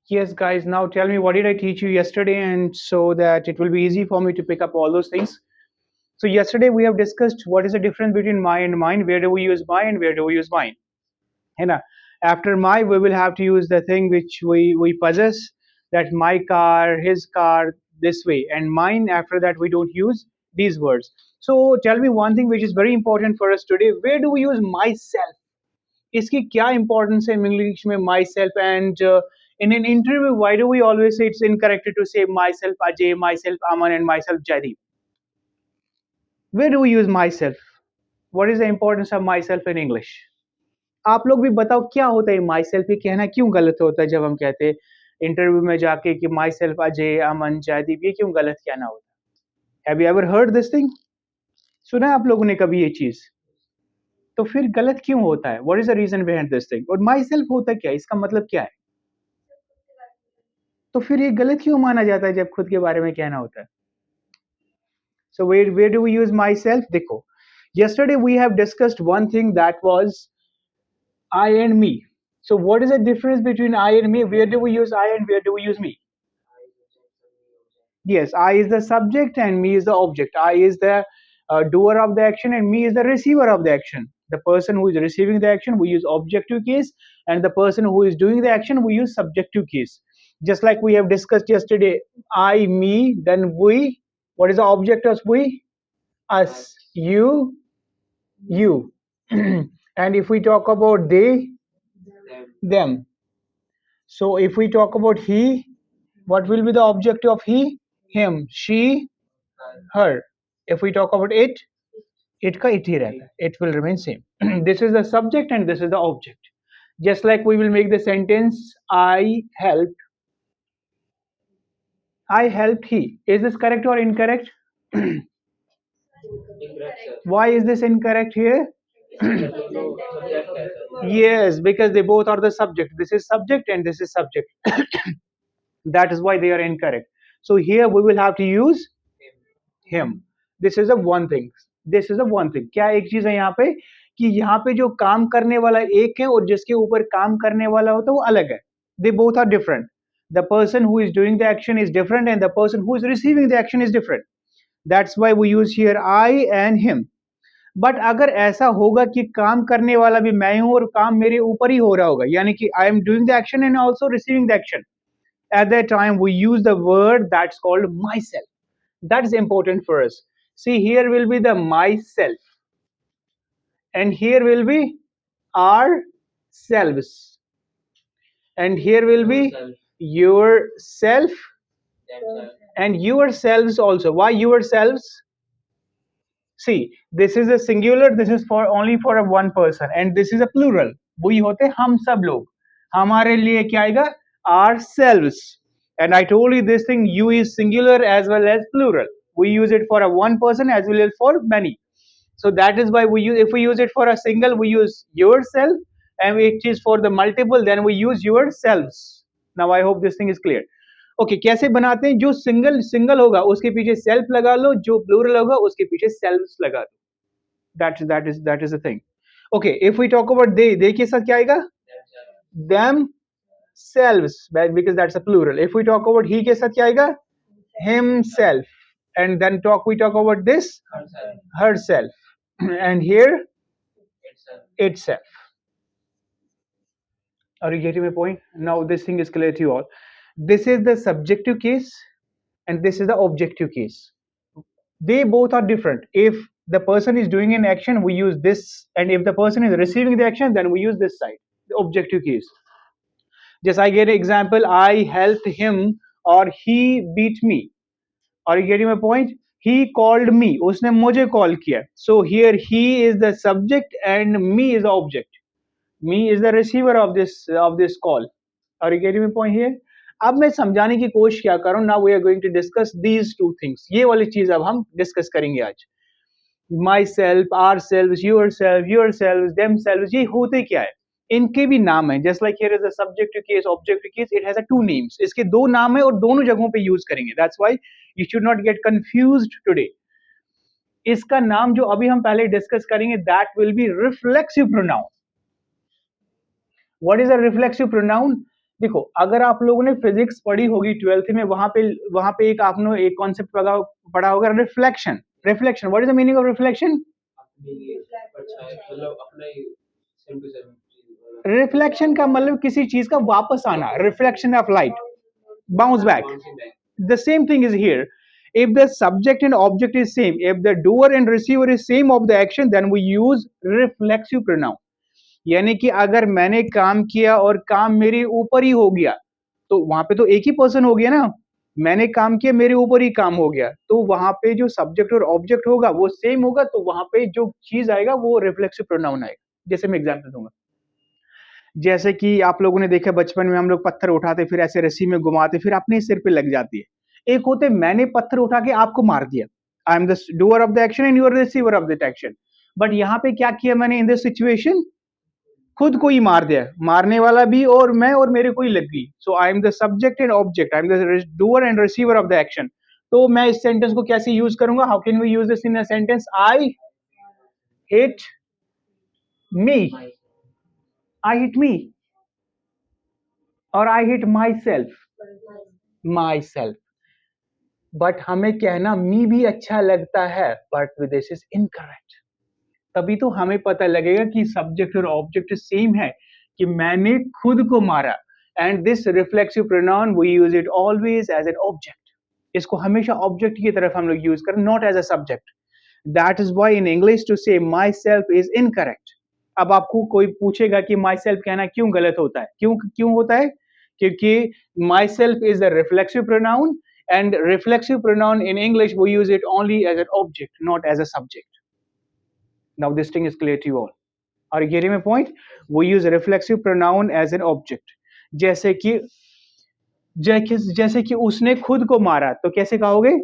Yes, guys, now tell me what did I teach you yesterday, and so that it will be easy for me to pick up all those things. So, yesterday we have discussed what is the difference between my and mine, where do we use my and where do we use mine. And after my, we will have to use the thing which we possess, that my car, his car, this way, and mine, after that, we don't use these words. So, tell me one thing which is very important for us today, where do we use myself? इसकी क्या importance है English में myself and in an interview why do we always say it's incorrect to say myself Ajay, myself Aman and myself Jaideep? Where do we use myself? What is the importance of myself in English? आप लोग भी बताओ क्या होता है myself ये कहना क्यों गलत होता है जब हम कहते हैं इंटरव्यू में जाके कि myself अजय अमन जयदीप ये क्यों गलत कहना होता है? Have you ever heard this thing? सुना है आप लोगों ने कभी ये चीज? तो फिर गलत क्यों होता है? What is the reason behind this thing? और myself होता क्या है? इसका मतलब क्या है? तो फिर ये गलत क्यों माना जाता है जब खुद के बारे में कहना होता है? So where do we use myself? देखो, yesterday we have discussed one thing that was I and me. So what is the difference between I and me? Where do we use I and where do we use me? Yes, I is the subject and me is the object. I is the doer of the action and me is the receiver of the action. The person who is receiving the action, we use objective case, and the person who is doing the action, we use subjective case. Just like we have discussed yesterday, I, me, then we. What is the object of we? Us, you. And if we talk about they, them. So if we talk about he, what will be the object of he? Him, she, her. If we talk about it का it ही रहता है. It will remain same. This is the subject and this is the object. Just like we will make the sentence I helped he. Is this correct or incorrect? Why is this incorrect here? Yes, because they both are the subject. This is subject and this is subject. That is why they are incorrect. So here we will have to use him. This is a one thing. This is a one thing. क्या एक चीज है यहाँ पे कि यहाँ पे जो काम करने वाला एक है और जिसके ऊपर काम करने वाला होता है वो अलग है. They both are different. The person who is doing the action is different and the person who is receiving the action is different. That's why we use here I and him. But अगर ऐसा होगा कि काम करने वाला भी मैं हूं और काम मेरे ऊपर ही हो रहा होगा, यानी कि I am doing the action and also receiving the action, at that time we use the word that's called myself. That is important for us. See, here will be the myself and here will be ourselves and here will be yourself and yourselves also. Why yourselves? See, this is a singular, this is for only for a one person and this is a plural. वही होते हम सब लोग. हमारे लिए क्या आएगा? Ourselves. And I told you this thing, you is singular as well as plural. We use it for a one person as well as for many. So that is why we use, if we use it for a single, we use yourself, and if it is for the multiple, then we use yourselves. Now I hope this thing is clear. Okay, कैसे बनाते हैं? जो single single होगा उसके पीछे self लगा लो, जो plural होगा उसके पीछे सेल्व्स लगा दो. That is the thing. Okay, if we talk about they के साथ क्या आएगा? Themselves, because that's a plural. If we talk about he के साथ क्या आएगा? Himself. And then we talk about this, herself. And here itself. Are you getting my point? Now this thing is clear to you all. This is the subjective case and this is the objective case. They both are different. If the person is doing an action, we use this, and if the person is receiving the action, then we use this side, the objective case. Just I get an example, I helped him or he beat me. Are you getting my point? He called me, उसने मुझे call किया. So here he is the subject and me is the object. Me is the receiver of this call. Are you getting my point here? अब मैं समझाने की कोशिश क्या कर रहा हूँ. Now we are going to discuss these two things. ये वाली चीज अब हम डिस्कस करेंगे आज. Myself, ourselves, yourselves, themselves, ये होते क्या है? इनके भी नाम है. Just like here is a subjective case, objective case, it has a two names. इसके दो नाम है और दोनों जगहों पे यूज करेंगे. That's why you should not get confused today. इसका नाम जो अभी हम पहले डिस्कस करेंगे, that will be reflexive pronoun. What is a reflexive pronoun? देखो, अगर आप लोगों ने फिजिक्स पढ़ी होगी 12th में, वहां पे एक आपने एक कॉन्सेप्ट पढ़ा होगा, reflection. Reflection, what is the meaning of reflection? Reflection का मतलब किसी चीज का वापस आना, reflection of light, bounce back. The same thing is here. If the subject and object is same, if the doer and receiver is same of the action, then we use reflexive pronoun. यानी कि अगर मैंने काम किया और काम मेरे ऊपर ही हो गया, तो वहां पे तो एक ही पर्सन हो गया ना। मैंने काम किया, मेरे ऊपर ही काम हो गया, तो वहां पे जो सब्जेक्ट और ऑब्जेक्ट होगा वो सेम होगा, तो वहां पे जो चीज आएगा वो रिफ्लेक्सिव प्रोनाउन आएगा। जैसे मैं एग्जांपल दूंगा, जैसे कि आप लोगों ने देखा बचपन में हम लोग पत्थर उठाते, फिर ऐसे रस्सी में घुमाते, फिर अपने सिर पे लग जाती है। एक होते मैंने पत्थर उठा के आपको मार दिया, I am the doer of the action and you are the receiver of the action. But यहाँ पे क्या किया मैंने इन दिस सिचुएशन? खुद को ही मार दिया, मारने वाला भी और मैं, और मेरे को ही लग गई। So I am the subject and object, I am the doer and receiver of the action. तो मैं इस सेंटेंस को कैसे यूज करूंगा? How can we use this in a sentence? I hit me, I hit me, और I hit myself. But हमें कहना मी भी अच्छा लगता है, बट दिस इज इनकरेक्ट। तभी तो हमें पता लगेगा कि सब्जेक्ट और ऑब्जेक्ट सेम है, कि मैंने खुद को मारा। And this reflexive pronoun we use it always as an object. इसको हमेशा ऑब्जेक्ट की तरफ हम लोग यूज करें, not as a subject. That is why in English to say my self is incorrect. अब आपको कोई पूछेगा कि माई सेल्फ कहना क्यों गलत होता है, क्यों क्यों होता है? क्योंकि my self is a reflexive pronoun, and reflexive pronoun in English we use it only as an object, not as a subject. Now this thing is clear to you all. Are you getting my point? We use a reflexive pronoun as an object. जैसे कि जैसे कि उसने खुद को मारा, तो कैसे कहोगे?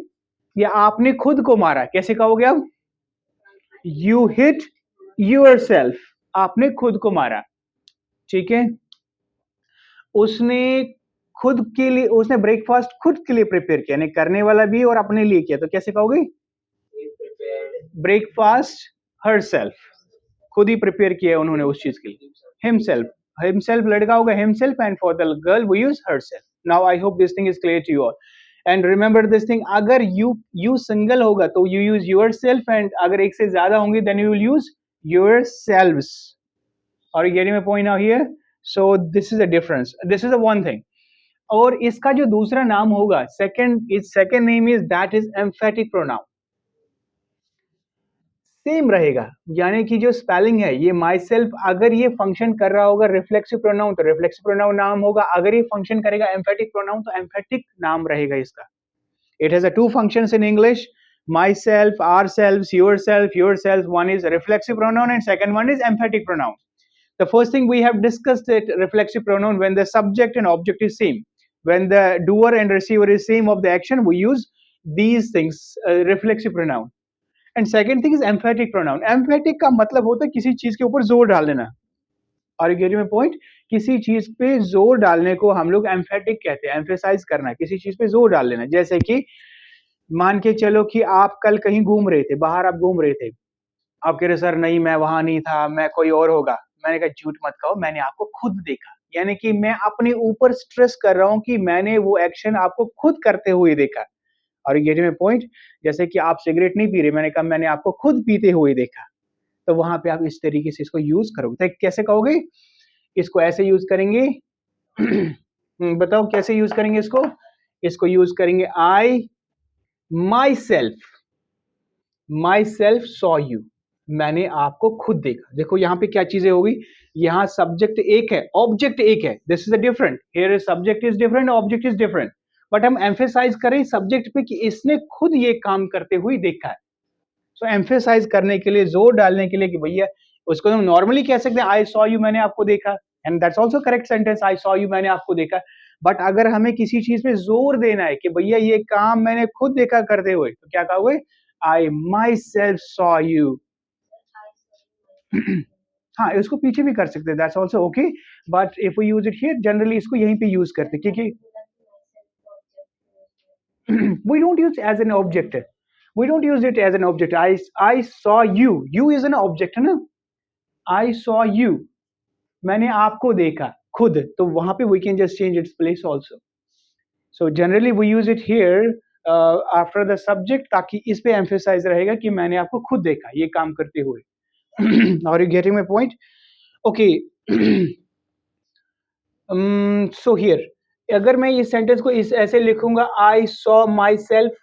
या आपने खुद को मारा, कैसे कहोगे? अब you hit yourself, आपने खुद को मारा। ठीक है, उसने खुद के लिए, उसने ब्रेकफास्ट खुद के लिए प्रिपेयर किया, यानी करने वाला भी और अपने लिए किया, तो कैसे कहोगे? ब्रेकफास्ट हरसेल्फ, खुद ही प्रिपेयर किया उन्होंने उस चीज के लिए। हिमसेल्फ, हिमसेल्फ लड़का होगा himself, and for the girl we use herself. Now I hope this thing is clear to you all. And remember this thing, अगर यू सिंगल होगा तो you use yourself, and अगर एक से ज्यादा होंगे then you will use yourselves. Are you getting my point now here? So this is a difference, this is a one thing. और इसका जो दूसरा नाम होगा, second name is, that is emphatic pronoun. Same रहेगा, यानी कि जो स्पेलिंग है, ये माई सेल्फ अगर ये फंक्शन कर रहा होगा रिफ्लेक्सिव प्रोनाउन, तो रिफ्लेक्सिव प्रोनाउन नाम होगा। अगर ये फंक्शन करेगा एम्फेटिक प्रोनाउन, तो एम्फेटिक नाम रहेगा इसका। It has a two functions in English, myself, ourself, yourself. One is reflexive pronoun and second one is emphatic pronoun. The first thing we have discussed it, reflexive pronoun, when the subject and object is same, when the doer and receiver is same of the action, we use these things, reflexive pronoun. And second thing is emphatic pronoun. Emphatic का मतलब होता है किसी चीज के ऊपर जोर डाल देना। और यू गेटिंग माय पॉइंट? किसी चीज पे जोर डालने को हम लोग एम्फेटिक कहते हैं, एम्फेसाइज करना, किसी चीज पे जोर डाल लेना। जैसे कि मान के चलो कि आप कल कहीं घूम रहे थे, बाहर आप घूम रहे थे, आप कह रहे सर नहीं मैं वहां नहीं था, मैं कोई और होगा। मैंने कहा झूठ मत कहो, मैंने आपको खुद देखा, यानी कि मैं अपने ऊपर स्ट्रेस कर रहा हूं कि मैंने वो एक्शन आपको खुद करते हुए देखा। और ये गेटिंग माय पॉइंट? जैसे कि आप सिगरेट नहीं पी रहे, मैंने कहा मैंने आपको खुद पीते हुए देखा, तो वहां पे आप इस तरीके से इसको यूज करोगे। तो कैसे कहोगे? इसको ऐसे यूज करेंगे बताओ कैसे यूज करेंगे इसको? इसको यूज करेंगे आई माई सेल्फ सॉ यू, मैंने आपको खुद देखा। देखो यहाँ पे क्या चीजें होगी, यहाँ सब्जेक्ट एक है, ऑब्जेक्ट एक है, this is a different, here subject is different, object is different. But हम एम्फेसाइज करें सब्जेक्ट पे कि इसने खुद ये काम करते हुए देखा है। सो एम्फेसाइज करने के लिए, जोर डालने के लिए कि भैया, उसको हम नॉर्मली कह सकते हैं आई सॉ यू, मैंने आपको देखा, and that's also correct sentence, I saw you, मैंने आपको देखा। बट अगर हमें किसी चीज पे जोर देना है कि भैया ये काम मैंने खुद देखा करते हुए, तो क्या कहोगे? I myself saw you. हाँ, इसको पीछे भी कर सकते हैं, that's also okay. But if we use it here, generally इसको यहीं पे यूज करते हैं, क्योंकि we don't use as an object, we don't use it as an object। I saw you is an object है ना, I saw you, मैंने आपको देखा। खुद, तो वहां पे we can just change its place also. So generally we use it here after the subject, ताकि इस पे एम्फेसाइज रहेगा कि मैंने आपको खुद देखा ये काम करते हुए. Are you getting my point? Okay. So here अगर मैं इस सेंटेंस को इस ऐसे लिखूंगा, आई सॉ माई सेल्फ,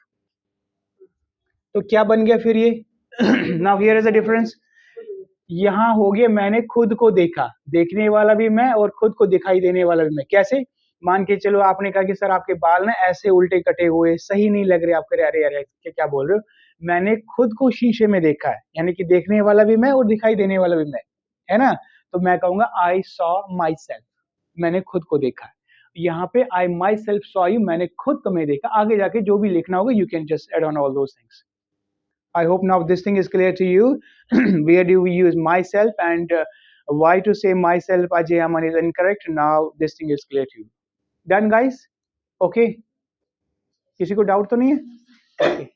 तो क्या बन गया फिर ये? Now here is a difference. यहाँ हो गया मैंने खुद को देखा, देखने वाला भी मैं और खुद को दिखाई देने वाला भी मैं. कैसे? मान के चलो आपने कहा कि सर आपके बाल ना ऐसे उल्टे कटे हुए सही नहीं लग रहे, आप कह रहे अरे अरे क्या क्या बोल रहे हो. मैंने खुद को शीशे में देखा है, यानी कि देखने वाला भी मैं और दिखाई देने वाला भी मैं, है ना? तो मैं कहूंगा आई सॉ माई सेल्फ, मैंने खुद को देखा है. यहाँ पे आई माई सेल्फ सॉ यू, मैंने खुद तुम्हें देखा. आगे जाके जो भी लिखना होगा you can just add on all those things. I hope now this thing is clear to you. Where do we use myself and why to say myself Ajay Aman is incorrect. Now this thing is clear to you. Done guys? Okay. किसी को doubt तो नहीं है? Okay.